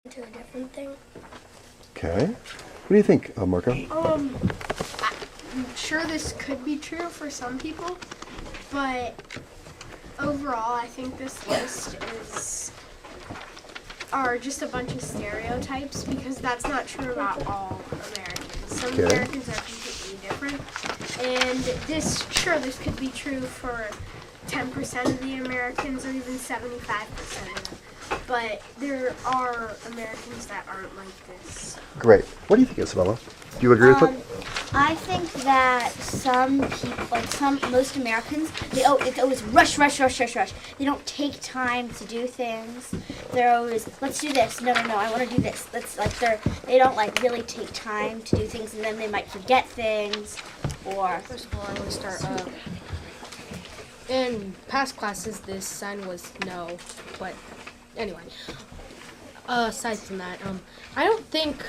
To a different thing. Okay. What do you think, Marco? I'm sure this could be true for some people, but overall, I think this list are just a bunch of stereotypes because that's not true about all Americans. Some Americans are completely different, and this could be true for 10% of the Americans or even 75% of them. But there are Americans that aren't like this. Great. What do you think, Isabella? Do you agree with it? I think that some people, most Americans, it's always rush. They don't take time to do things. They're always, let's do this. No, I want to do this. They don't really take time to do things, and then they might forget things, or. First of all, I want to start. In past classes, this sign was no, but anyway. Aside from that, I don't think.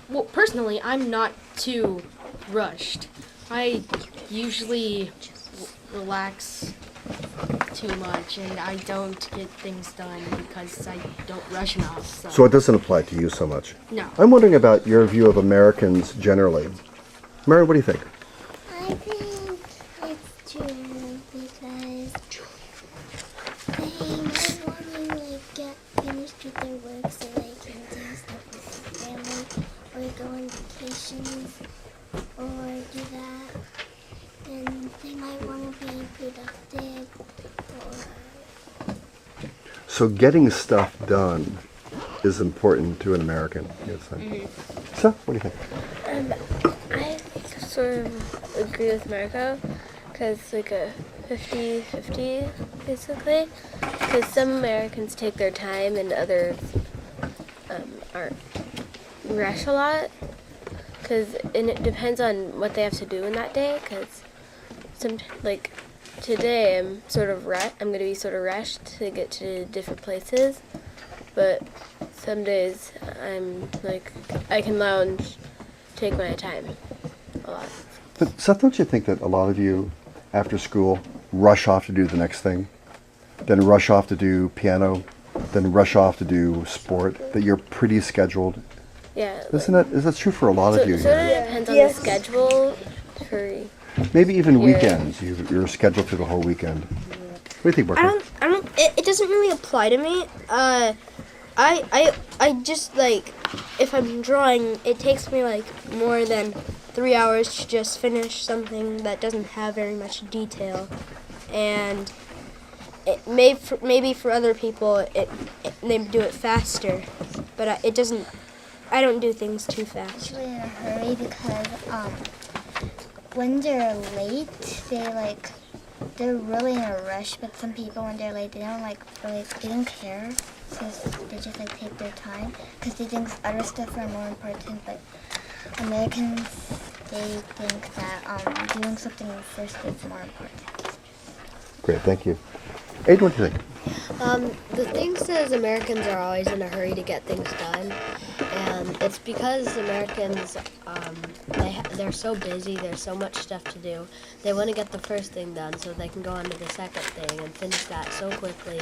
Well, personally, I'm not too rushed. I usually relax too much, and I don't get things done because I don't rush enough. So it doesn't apply to you so much? No. I'm wondering about your view of Americans generally. Mary, what do you think? I think it's true because they might want to get finished with their work so they can do stuff with their family or go on vacations or do that. And they might want to be productive or... So getting stuff done is important to an American, you'd say. So, what do you think? I sort of agree with Marco because it's like a 50-50 basically, because some Americans take their time and others aren't rush a lot, and it depends on what they have to do in that day, because today I'm going to be sort of rushed to get to different places, but some days I can lounge, take my time a lot. But Seth, don't you think that a lot of you, after school, rush off to do the next thing, then rush off to do piano, then rush off to do sport, that you're pretty scheduled? Yeah. Is that true for a lot of you? So it depends on the schedule for... Maybe even weekends. You're scheduled for the whole weekend. What do you think, Marco? It doesn't really apply to me. I just if I'm drawing, it takes me more than 3 hours to just finish something that doesn't have very much detail, and maybe for other people they do it faster, but it doesn't. I don't do things too fast. Usually in a hurry because when they're late, they're really in a rush. But some people, when they're late, they don't care. So they just take their time because they think other stuff are more important. But Americans, they think that doing something first is more important. Great, thank you. Aiden, what do you think? The thing says Americans are always in a hurry to get things done, and it's because Americans, they're so busy, there's so much stuff to do, they want to get the first thing done so they can go on to the second thing and finish that so quickly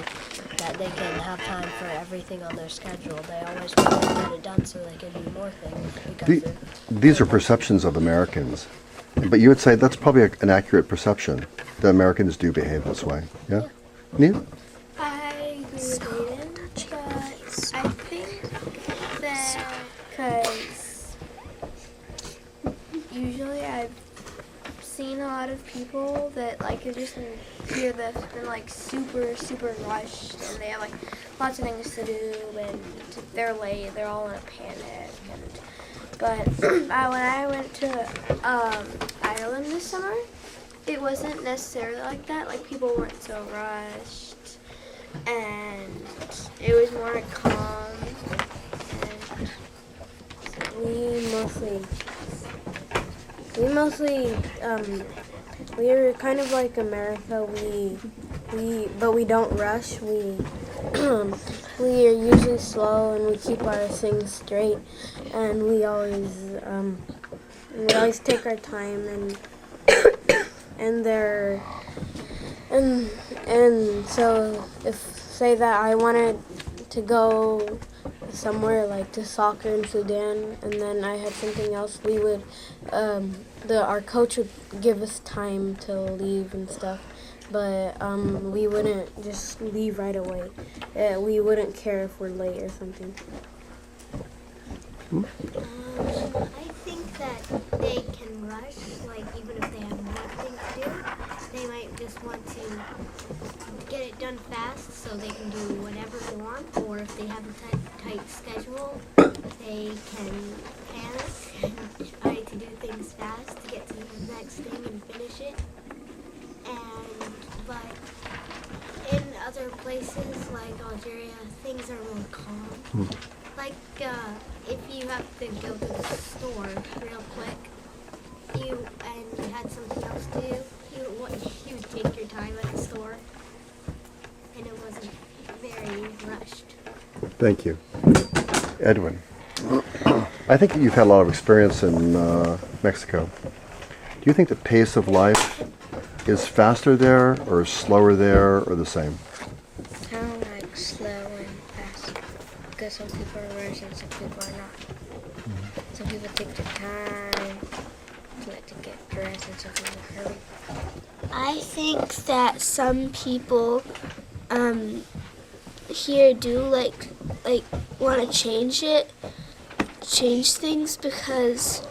that they can have time for everything on their schedule. They always want to get it done so they can do more things. These are perceptions of Americans, but you would say that's probably an accurate perception, that Americans do behave this way, yeah? Neil? I agree with Aiden, but I think that because usually I've seen a lot of people that just hear this and super rushed, and they have lots of things to do, and they're late, they're all in a panic. But when I went to Ireland this summer, it wasn't necessarily like that. People weren't so rushed, and it was more calm. And we're kind of like America. But we don't rush. We we are usually slow, and we keep our things straight, and we always take our time, and so if say that I wanted to go somewhere, like to soccer in Sudan, and then I had something else. We would, our coach would give us time to leave and stuff, but we wouldn't just leave right away. We wouldn't care if we're late or something. I think that they can rush, like even if they have more things to do, they might just want to get it done fast so they can do whatever they want, or if they have a tight schedule, they can panic and try to do things fast to get to the next thing and finish it. But in other places like Algeria, things are more calm. Like if you have to go to the store real quick, you had something else to do, you would take your time at the store, and it wasn't very rushed. Thank you. Edwin, I think you've had a lot of experience in Mexico. Do you think the pace of life is faster there, or slower there, or the same? Kind of like slow and fast, because some people are rushed and some people are not. Some people take their time to get dressed, and some people hurry. I think that some people here do like want to change things because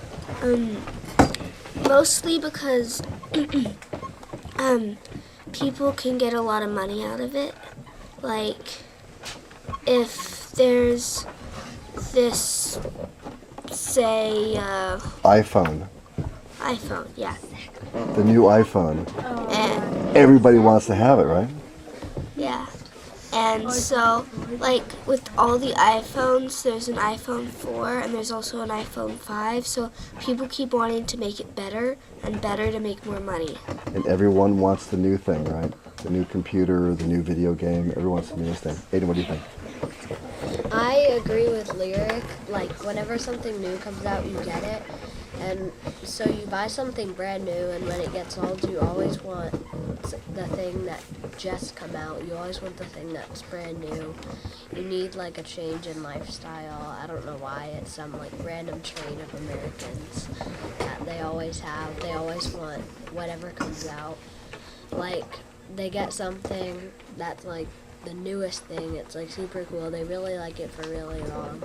mostly because people can get a lot of money out of it. Like if there's this, say iPhone, yeah. the new iPhone. And Everybody wants to have it, right? yeah. And so, like, with all the iPhones, there's an iPhone 4 and there's also an iPhone 5. So people keep wanting to make it better and better to make more money. And everyone wants the new thing, right? The new computer, the new video game. Everyone wants the newest thing. Aiden, what do you think? I agree with Lyric. Like, whenever something new comes out, you get it. And so you buy something brand new, and when it gets old, you always want the thing that just come out. You always want the thing that's brand new. You need, like, a change in lifestyle. I don't know why. It's some, like, random trait of Americans that they always have. They always want whatever comes out. Like, they get something that's, like, the newest thing. It's like super cool. They really like it for really long.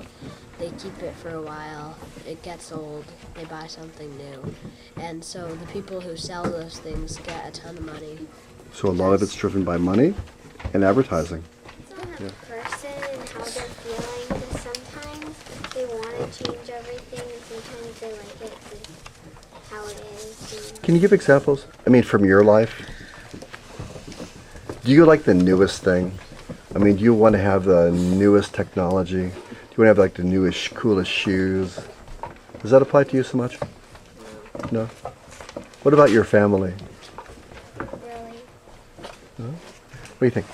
They keep it for a while. It gets old. They buy something new. And so the people who sell those things get a ton of money. So a lot of it's driven by money and advertising. It's on the person and how they're feeling, because sometimes they want to change everything and sometimes they like it how it is. Can you give examples? I mean, from your life? Do you like the newest thing? I mean, do you want to have the newest technology? Do you want to have like the newest, coolest shoes? Does that apply to you so much? No? What about your family? Really? No? What do you think,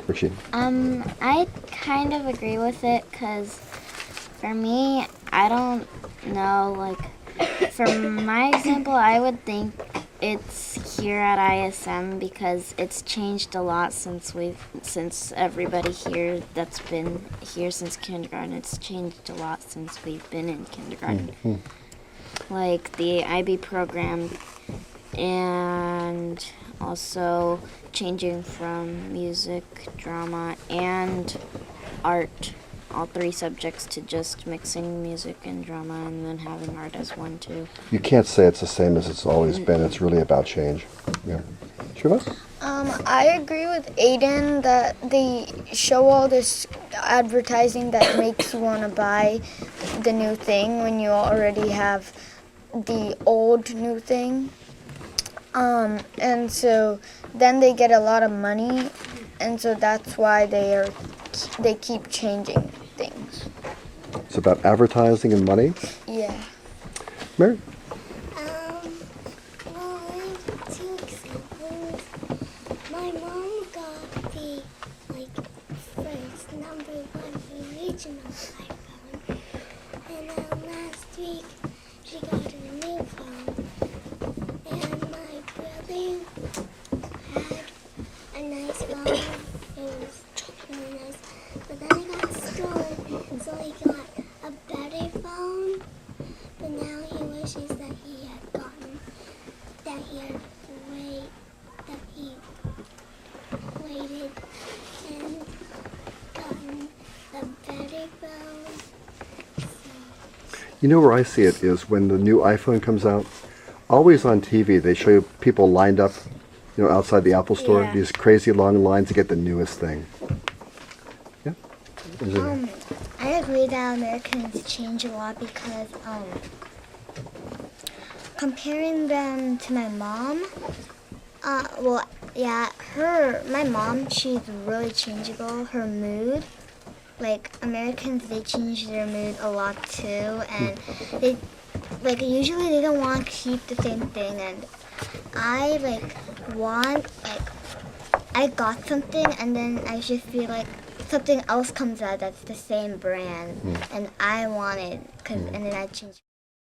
Rashid? I kind of agree with it, because for me, I don't know, like, for my example, I would think it's here at ISM because it's changed a lot since everybody here that's been here since kindergarten. It's changed a lot since we've been in kindergarten. Mm-hmm. Like the IB program, and also changing from music, drama, and art, all three subjects, to just mixing music and drama and then having art as one too. You can't say it's the same as it's always been. It's really about change. Yeah. Shiva? I agree with Aiden that they show all this advertising that makes you want to buy the new thing when you already have the old new thing. And so then they get a lot of money, and so that's why they keep changing things. It's about advertising and money? Yeah. Mary? Well, I have two examples. My mom got the, first #1 original iPhone. And last week, she got a new phone. And my brother had a nice phone. It was really nice. But then it got stolen. So, take them. You know where I see it is when the new iPhone comes out. Always on TV, they show you people lined up, outside the Apple Store. Yeah. These crazy long lines to get the newest thing. Yeah. I agree that Americans change a lot because comparing them to my mom, my mom, she's really changeable. Her mood, like Americans, they change their mood a lot too, and they usually they don't want to keep the same thing, and I got something and then I just feel like something else comes out that's the same brand and I want it and then I change.